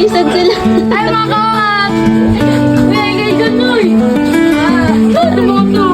alisan sila. Ay, mga kaawat! May ingay dyan, Noy! Ano mo to?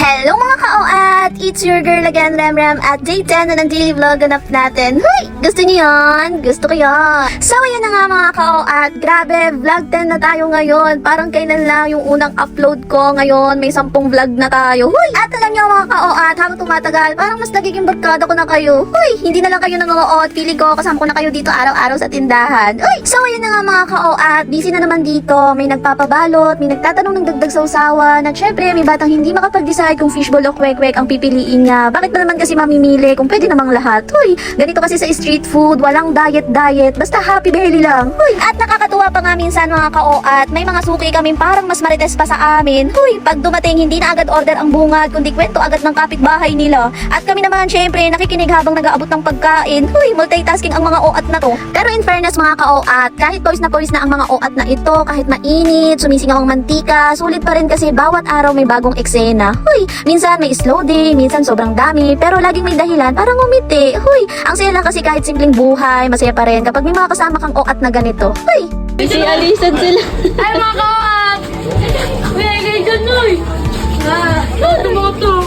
Hello mga ka-OAT! It's your girl again, Remrem, at day 10 na ng daily vlog ganap natin. Hoy! Gusto niyo yan? Gusto ko yan! So, ayan na nga mga ka-OAT. Grabe, vlog 10 na tayo ngayon. Parang kailan lang yung unang upload ko. Ngayon, may 10 vlog na tayo. Hoy! At alam niyo mga ka-OAT, habang tumatagal, parang mas nagiging barkada ko na kayo. Hoy! Hindi na lang kayo nanonood. Feeling ko, kasama ko na kayo dito araw-araw sa tindahan. Hoy! So, ayan na nga mga ka-OAT. Busy na naman dito. May nagpapabalot, may nagtatanong ng dagdag sa usawan. At syempre, may batang hindi makapag-decide kung fishball o kwek-kwek ang pipiliin niya. Bakit ba naman kasi mamimili kung pwede namang lahat? Hoy! Ganito kasi sa street food, walang diet-diet. Basta happy belly lang. Hoy! At nakakatuwa pa nga minsan mga ka-OAT. May mga suki kaming parang mas marites pa sa amin. Hoy! Pag dumating, hindi na agad order ang bungad, kundi kwento agad ng kapitbahay nila. At kami naman, syempre, nakikinig habang nag-aabot ng pagkain. Hoy! Multitasking ang mga OAT na to. Pero in fairness mga ka-OAT, kahit pawis na ang mga OAT na ito, kahit mainit, sumisingaw ang mantika, sulit pa rin kasi bawat araw may bagong eksena. Hoy! Minsan may slow day, minsan sobrang dami, pero laging may dahilan para ngumiti. Hoy! Ang saya lang kasi kahit simpleng buhay, masaya pa rin kapag may mga kasama kang OAT na ganito. Hoy! Si alisan sila. Ay, mga kaawat! May ingay dyan, Noy! Ano mo to?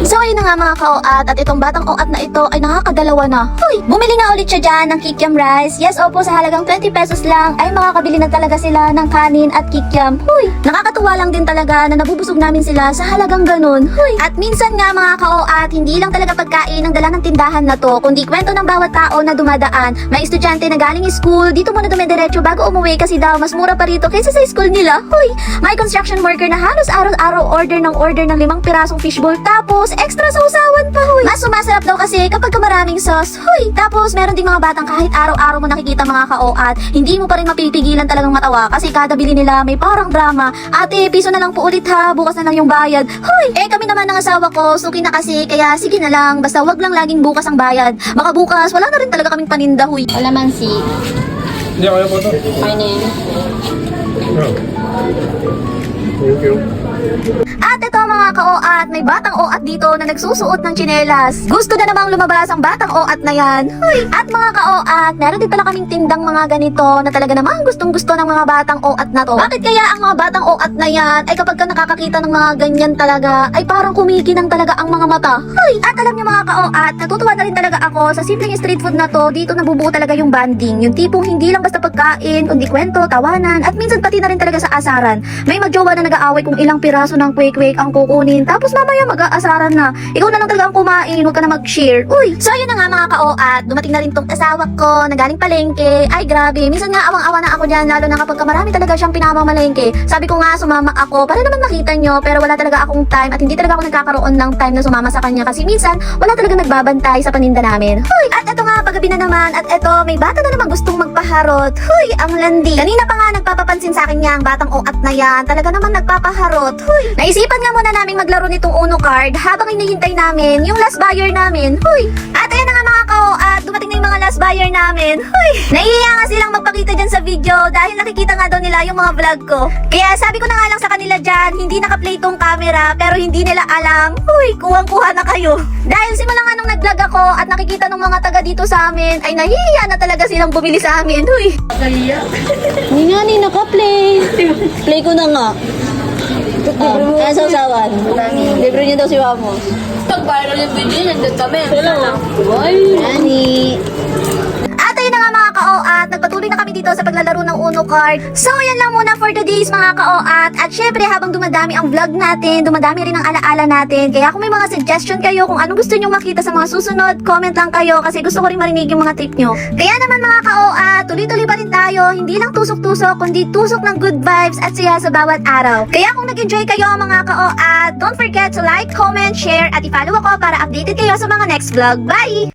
So ayun na nga mga ka-OAT, at itong batang OAT na ito ay nakakadalawa na. Hoy! Bumili nga ulit siya dyan ng kikiam rice. Yes, opo, sa halagang 20 pesos lang ay makakabili na talaga sila ng kanin at kikiam. Hoy! Nakakatuwa lang din talaga na nabubusog namin sila sa halagang ganun. Hoy! At minsan nga mga ka-OAT, hindi lang talaga pagkain ang dala ng tindahan na to, kundi kwento ng bawat tao na dumadaan. May estudyante na galing school, dito muna dumidiretso bago umuwi kasi daw mas mura pa rito kaysa sa school nila. Hoy! May construction worker na halos araw-araw order ng 5 pirasong fishball, tapos extra sausawan pa. Hoy! Mas sumasarap daw kasi kapag maraming sauce. Hoy! Tapos meron ding mga batang kahit araw-araw mo nakikita mga ka-OAT, hindi mo pa rin mapipigilan talagang matawa kasi kada bili nila may parang drama. Ate, piso na lang po ulit ha, bukas na lang yung bayad. Hoy! Kami naman ng asawa ko, suki na kasi, kaya sige na lang, basta wag lang laging bukas ang bayad. Baka bukas, wala na rin talaga kaming paninda. Hoy! Wala man si. Hindi, kaya po ito. Ay na yun. Thank you. At ito mga ka-OAT, may batang OAT dito na nagsusuot ng tsinelas. Gusto na namang lumabas ang batang OAT na yan. Hoy! At mga ka-OAT, meron din pala kaming tindang mga ganito na talaga namang gustong-gusto ng mga batang OAT na to. Bakit kaya ang mga batang OAT na yan ay kapag ka nakakakita ng mga ganyan talaga ay parang kumikinang talaga ang mga mata? Hoy! At alam niyo mga ka-OAT, natutuwa na rin talaga ako sa simpleng street food na to. Dito nabubuo talaga yung banding. Yung tipong hindi lang basta pagkain, kundi kwento, tawanan, at minsan pati na rin talaga sa asaran. May magjowa na nag-aaway kung ilang piraso ng kwek-kwek ang kukunin, tapos mamaya mag-aasaran na. Ikaw na lang talaga ang kumain, huwag ka na mag-share. Uy! So yun na nga mga ka-OAT, dumating na rin tong asawa ko na galing palengke. Ay grabe, minsan nga awang-awa na ako dyan, lalo na kapag marami talaga siyang pinamamalengke. Sabi ko nga sumama ako para naman makita nyo, pero wala talaga akong time at hindi talaga ako nagkakaroon ng time na sumama sa kanya kasi minsan wala talaga nagbabantay sa paninda namin. Hoy! At eto nga, paggabi na naman, at eto, may bata na naman gustong magpaharot. Hoy! Ang landi. Kanina pa nga nagpapapansin sa akin niya ang batang OAT na yan. Talaga naman nagpapaharot. Hoy! Naisipan nga muna naming maglaro nitong Uno card habang hinihintay namin yung last buyer namin. Hoy! At ayan na nga mga ka-OAT, dumating na yung mga last buyer namin. Hoy! Nahihiya nga silang magpakita dyan sa video dahil nakikita nga daw nila yung mga vlog ko. Kaya sabi ko na nga lang sa kanila dyan, hindi naka-play tong camera pero hindi nila alam. Hoy! Kuwang-kuha na kayo. Dahil simula nga nung nag-vlog ako at nakikita ng mga taga dito sa amin, ay nahihiya na talaga silang bumili sa amin. Hoy! Hindi nga ni naka-play. Play ko na nga. Kaya sausawan. Libre niyo daw si Wamos. Pag viral yung video, nandun kami. Wala lang. Nani. At ayun na nga mga ka-OAT, nagpatuloy na kami dito sa paglalaro ng Uno card. So yan lang muna for today's mga ka-OAT. At syempre habang dumadami ang vlog natin, dumadami rin ang alaala natin. Kaya kung may mga suggestion kayo kung anong gusto nyo makita sa mga susunod, comment lang kayo kasi gusto ko rin marinig yung mga tip nyo. Kaya naman mga ka-OAT, tuloy-tuloy pa rin tayo. Hindi lang tusok-tusok, kundi tusok ng good vibes at saya sa bawat araw. Kaya kung nag-enjoy kayo mga ka-OAT, don't forget to like, comment, share at i-follow ako para updated kayo sa mga next vlog. Bye!